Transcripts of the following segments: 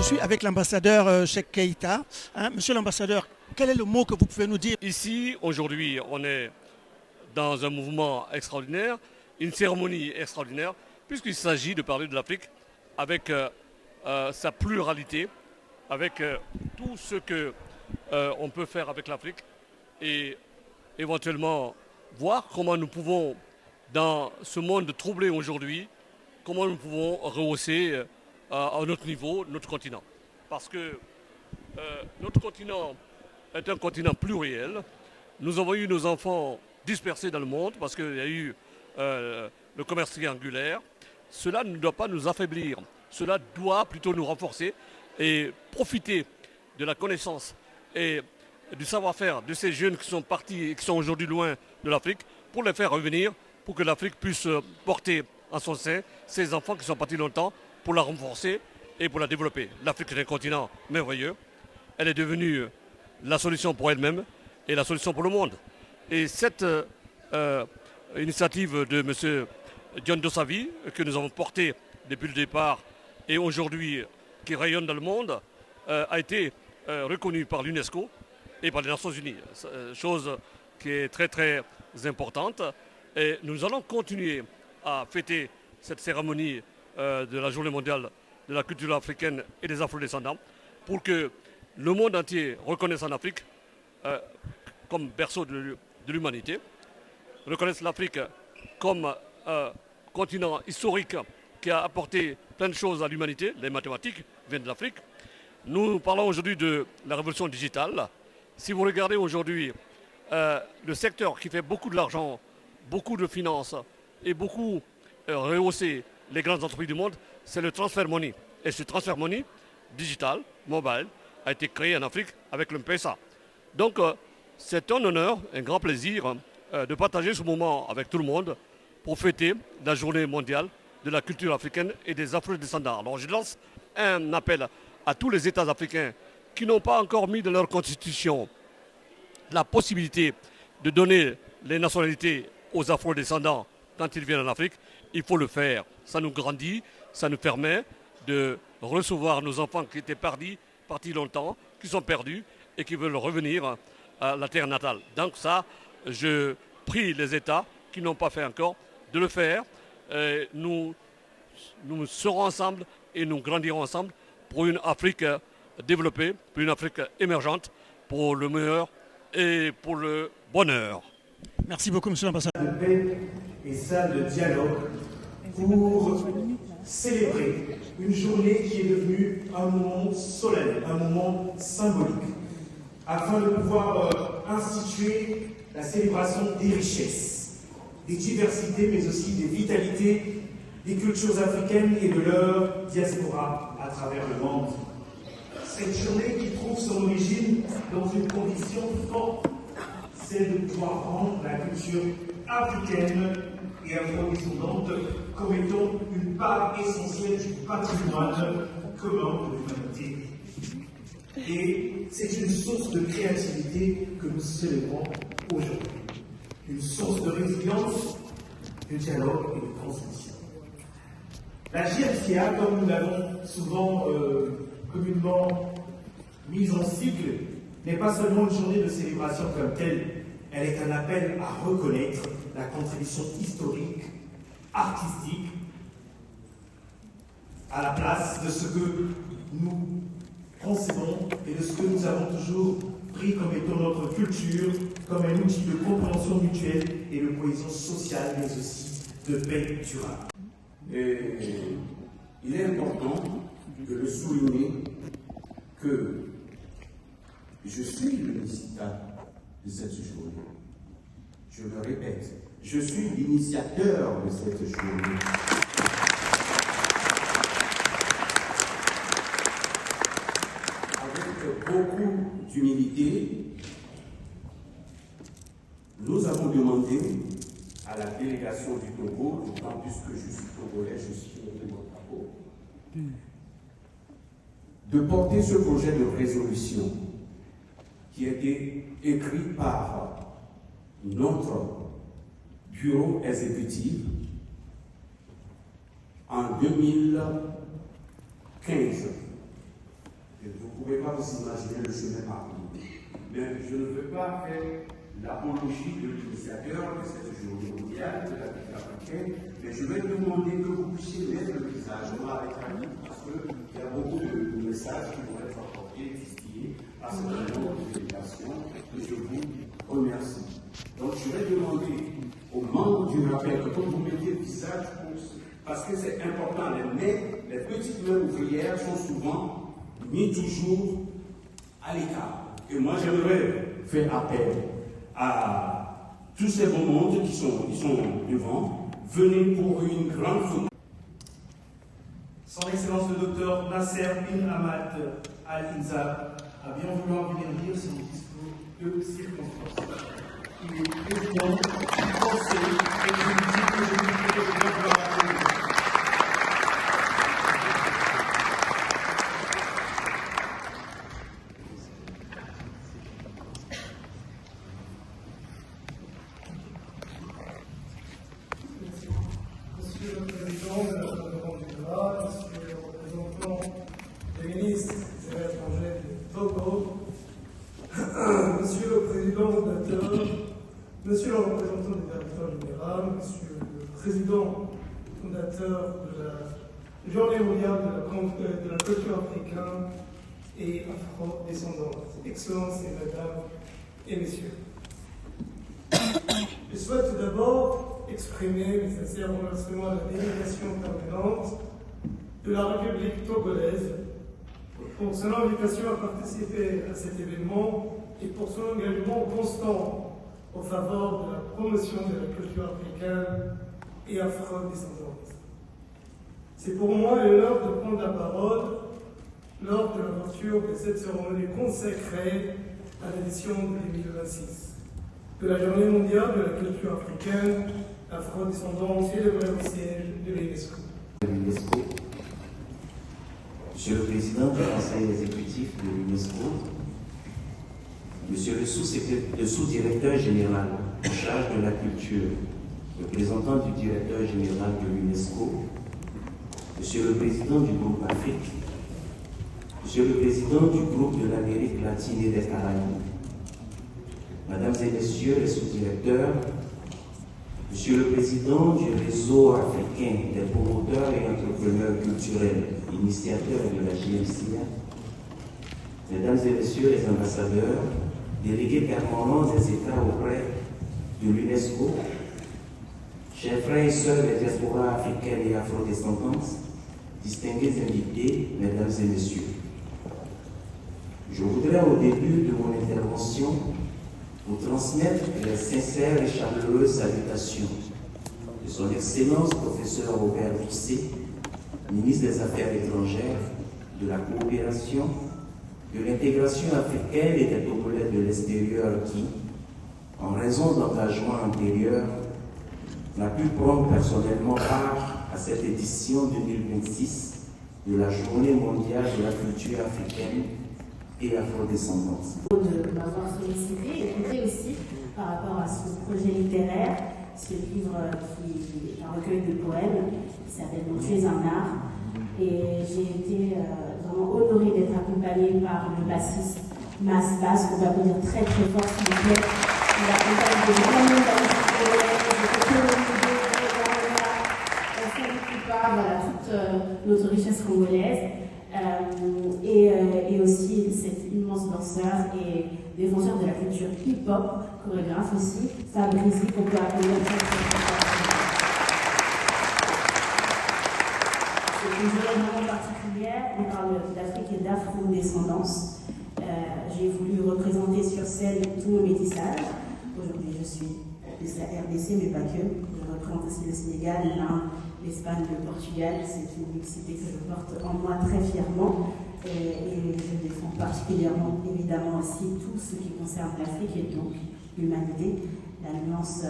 Je suis avec l'ambassadeur Cheikh Keïta. Monsieur l'ambassadeur, quel est le mot que vous pouvez nous dire? Ici, aujourd'hui, on est dans un mouvement extraordinaire, une cérémonie extraordinaire, puisqu'il s'agit de parler de l'Afrique avec sa pluralité, avec tout ce que on peut faire avec l'Afrique et éventuellement voir comment nous pouvons, dans ce monde troublé aujourd'hui, comment nous pouvons rehausser à notre niveau notre continent. Parce que notre continent est un continent pluriel. Nous avons eu nos enfants dispersés dans le monde parce qu'il y a eu le commerce triangulaire. Cela ne doit pas nous affaiblir. Cela doit plutôt nous renforcer et profiter de la connaissance et du savoir-faire de ces jeunes qui sont partis et qui sont aujourd'hui loin de l'Afrique pour les faire revenir, pour que l'Afrique puisse porter en son sein ces enfants qui sont partis longtemps pour la renforcer et pour la développer. L'Afrique est un continent merveilleux. Elle est devenue la solution pour elle-même et la solution pour le monde. Et cette initiative de M. John Dossavi, que nous avons portée depuis le départ et aujourd'hui qui rayonne dans le monde, a été reconnue par l'UNESCO et par les Nations Unies. Chose qui est très très importante. Et nous allons continuer à fêter cette cérémonie de la Journée mondiale de la culture africaine et des afro-descendants pour que le monde entier reconnaisse en Afrique comme berceau de l'humanité, reconnaisse l'Afrique comme continent historique qui a apporté plein de choses à l'humanité. Les mathématiques viennent de l'Afrique. Nous parlons aujourd'hui de la révolution digitale. Si vous regardez aujourd'hui le secteur qui fait beaucoup de l'argent, beaucoup de finances et beaucoup rehausser les grandes entreprises du monde, c'est le transfer money. Et ce transfer money digital, mobile, a été créé en Afrique avec le M-Pesa. Donc c'est un honneur, un grand plaisir de partager ce moment avec tout le monde pour fêter la journée mondiale de la culture africaine et des afro-descendants. Alors je lance un appel à tous les États africains qui n'ont pas encore mis dans leur constitution la possibilité de donner les nationalités aux afro-descendants quand ils viennent en Afrique. Il faut le faire. Ça nous grandit, ça nous permet de recevoir nos enfants qui étaient partis longtemps, qui sont perdus et qui veulent revenir à la terre natale. Donc ça, je prie les États qui n'ont pas fait encore de le faire. Nous serons ensemble et nous grandirons ensemble pour une Afrique développée, pour une Afrique émergente, pour le meilleur et pour le bonheur. Merci beaucoup, monsieur l'ambassadeur. De paix et salle de dialogue pour célébrer une journée qui est devenue un moment solennel, un moment symbolique, afin de pouvoir instituer la célébration des richesses, des diversités, mais aussi des vitalités des cultures africaines et de leur diaspora à travers le monde. Cette journée qui trouve son origine dans une condition forte, c'est de pouvoir rendre la culture africaine et afro-descendante comme étant une part essentielle du patrimoine commun de l'humanité. Et c'est une source de créativité que nous célébrons aujourd'hui. Une source de résilience, de dialogue et de transmission. La JMCA, comme nous l'avons souvent communément mise en cycle, n'est pas seulement une journée de célébration comme telle, elle est un appel à reconnaître la contribution historique, artistique, à la place de ce que nous concevons et de ce que nous avons toujours pris comme étant notre culture, comme un outil de compréhension mutuelle et de cohésion sociale, mais aussi de paix durable. Et il est important de le souligner que je suis l'initiateur de cette journée. Je le répète, je suis l'initiateur de cette journée. Avec beaucoup d'humilité, nous avons demandé à la délégation du Togo, d'autant plus que je suis togolais, je suis de Montabo, de porter ce projet de résolution qui a été écrit par notre bureau exécutif en 2015 Et vous ne pouvez pas vous imaginer le chemin parcouru. Mais je ne veux pas faire l'apologie de l'initiateur de cette journée mondiale de la culture africaine, mais je vais demander que vous puissiez mettre le visage avec Annie, parce qu'il y a beaucoup de messages qui vont être apportés, distillés à cette réunion de délégation, et je vous remercie. Donc je vais demander aux membres du rappel que vous mettiez le visage parce que c'est important. Les petites mains ouvrières sont souvent mises toujours à l'écart. Et moi j'aimerais faire appel à tous ces bons mondes qui sont devant, venez pour une grande photo. Son Excellence le Dr Nasser bin Hamad Al-Inzab a bien vouloir venir lire son discours de circonstance. Il est président du Conseil exécutif que je lui prie de bien vouloir accueillir. Monsieur le Président de la République du Ghana, Monsieur le représentant des ministres des Affaires étrangères du Togo, Monsieur le Président fondateur, Monsieur le représentant du directeur général, Monsieur le Président fondateur de la Journée mondiale de la culture africaine et afro-descendante, Excellences et Mesdames et Messieurs. Je souhaite tout d'abord exprimer mes sincères remerciements à la délégation permanente de la République togolaise pour son invitation à participer à cet événement et pour son engagement constant en faveur de la promotion de la culture africaine et afro-descendante. C'est pour moi l'honneur de prendre la parole lors de l'ouverture de cette cérémonie consacrée à l'édition 2026 de la Journée mondiale de la culture africaine, afro-descendante, célébrée au siège de l'UNESCO. Monsieur le Président du Conseil exécutif de l'UNESCO, Monsieur le sous-directeur général en charge de la culture, représentant du directeur général de l'UNESCO, Monsieur le Président du groupe Afrique, Monsieur le Président du groupe de l'Amérique latine et des Caraïbes, Mesdames et Messieurs les sous-directeurs, Monsieur le Président du réseau africain des promoteurs et entrepreneurs culturels, initiateurs de la GMCA, Mesdames et Messieurs les ambassadeurs, délégués permanents des États auprès de l'UNESCO, chers frères et sœurs des diasporas africaines et afrodescendantes, distingués invités, Mesdames et Messieurs. Je voudrais au début de mon intervention vous transmettre les sincères et chaleureuses salutations de son Excellence professeur Robert Vissé, ministre des Affaires étrangères, de la coopération, de l'intégration africaine et des Togolais de l'extérieur qui, en raison d'engagements antérieurs, n'a pu prendre personnellement part à cette édition 2026 de la Journée mondiale de la culture africaine et afrodescendante. De m'avoir sollicité et écouté aussi par rapport à ce projet littéraire, ce livre qui est un recueil de poèmes qui s'appelle « Tu es un art ». Et j'ai été vraiment honorée d'être accompagnée par le bassiste Mas Bass, qu'on va vous dire très très fort s'il vous plaît. Il accompagne de grands toute notre richesse congolaise. Et aussi cet immense danseur et défenseur de la culture hip-hop, chorégraphe aussi, Fabrizi, qu'on peut appeler c'est une journée vraiment particulière. On parle d'Afrique et d'afro-descendance. J'ai voulu représenter sur scène tout mon métissage. Aujourd'hui, je suis de la RDC, mais pas que. Je représente aussi le Sénégal, l'Inde, l'Espagne, le Portugal. C'est une mixité que je porte en moi très fièrement. Et je défends particulièrement, évidemment, aussi tout ce qui concerne l'Afrique et donc l'humanité. La nuance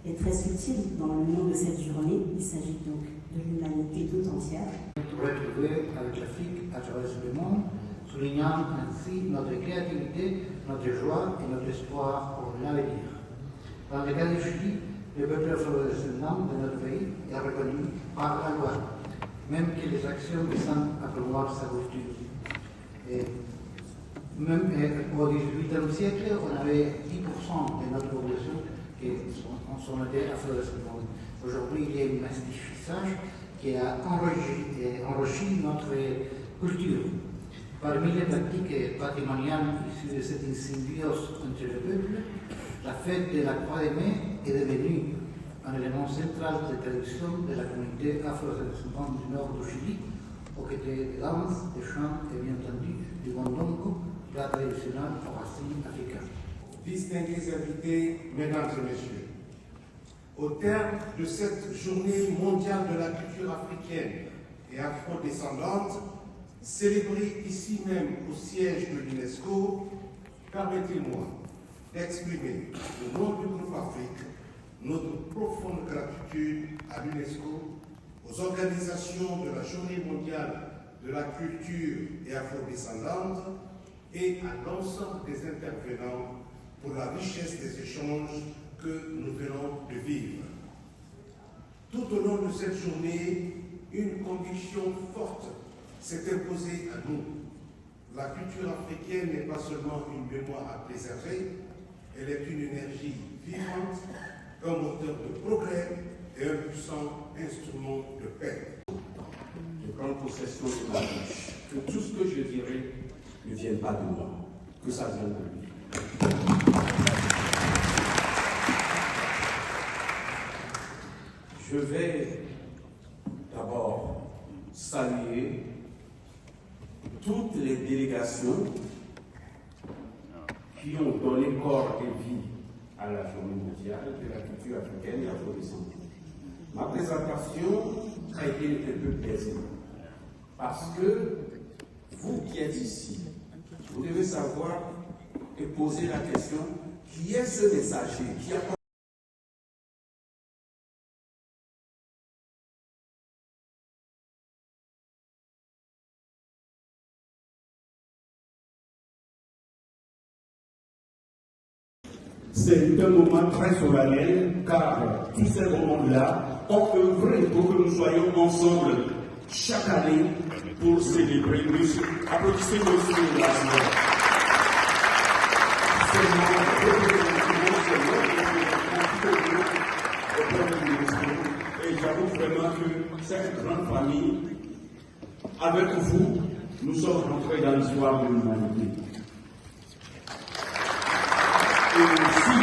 est très subtile dans le nom de cette journée. Il s'agit donc de l'humanité tout entière. Retrouver avec l'Afrique à travers le monde, soulignant ainsi notre créativité, notre joie et notre espoir pour l'avenir. Dans le cas du Chili, le peuple afro-descendant de notre pays est reconnu par la loi, même que les actions visant à promouvoir sa culture. Et même au XVIIIe siècle, on avait 10% de notre population qui sont des afro-descendants. Aujourd'hui, il y a un mestiçage qui a enrichi notre culture. Parmi les pratiques patrimoniales issues de cette symbiose entre les peuples, la fête de la Croix de Mai est devenue un élément central de tradition de la communauté afro-descendante du nord du Chili, aux côtés des danses, des chants et bien entendu du gondongo, plat traditionnel aux racines africaines. Distingués invités, mesdames et messieurs, au terme de cette journée mondiale de la culture africaine et afro-descendante, célébrée ici même au siège de l'UNESCO, permettez-moi d'exprimer au nom du groupe Afrique notre profonde gratitude à l'UNESCO, aux organisations de la Journée mondiale de la culture et afro-descendante et à l'ensemble des intervenants pour la richesse des échanges que nous venons de vivre. Tout au long de cette journée, une conviction forte s'est imposée à nous. La culture africaine n'est pas seulement une mémoire à préserver, elle est une énergie vivante, un moteur de progrès et un puissant instrument de paix. Je prends possession de ma bouche, que tout ce que je dirai ne vienne pas de moi, que ça vienne de lui. Je vais d'abord saluer toutes les délégations qui ont donné corps et vie à la Journée mondiale de la culture africaine et afro-descendante. Ma présentation a été un peu plaisante parce que vous qui êtes ici, vous devez savoir et poser la question, qui est ce messager qui a C'est un moment très solennel car tous ces moments-là ont œuvré pour que nous soyons ensemble chaque année pour célébrer. Applaudissez monsieur la et j'avoue vraiment que cette grande famille, avec vous, nous sommes rentrés dans l'histoire de l'humanité. Et aussi,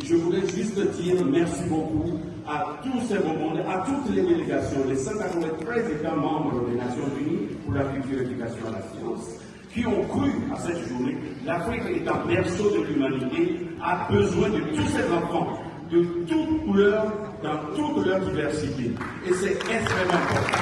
je voulais juste dire merci beaucoup à tous ces moments, à toutes les délégations, les 193 États membres des Nations Unies pour la culture, l'éducation et la science, qui ont cru à cette journée. L'Afrique étant berceau de l'humanité, a besoin de tous ses enfants, de toutes couleurs, dans toute leur diversité. Et c'est extrêmement important.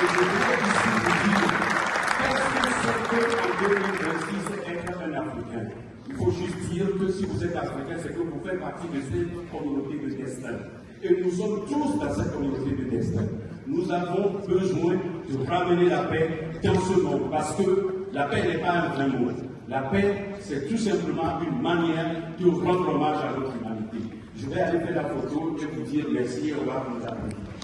Et je voudrais ici vous dire, en 2026, être un Africain. Il faut juste dire que si vous êtes Africain, c'est que vous faites partie de cette communauté de destin. Et nous sommes tous dans cette communauté de destin. Nous avons besoin de ramener la paix dans ce monde, parce que la paix n'est pas un vrai mot. La paix, c'est tout simplement une manière de rendre hommage à notre humanité. Je vais aller faire la photo et vous dire merci et au revoir, nous applaudissons.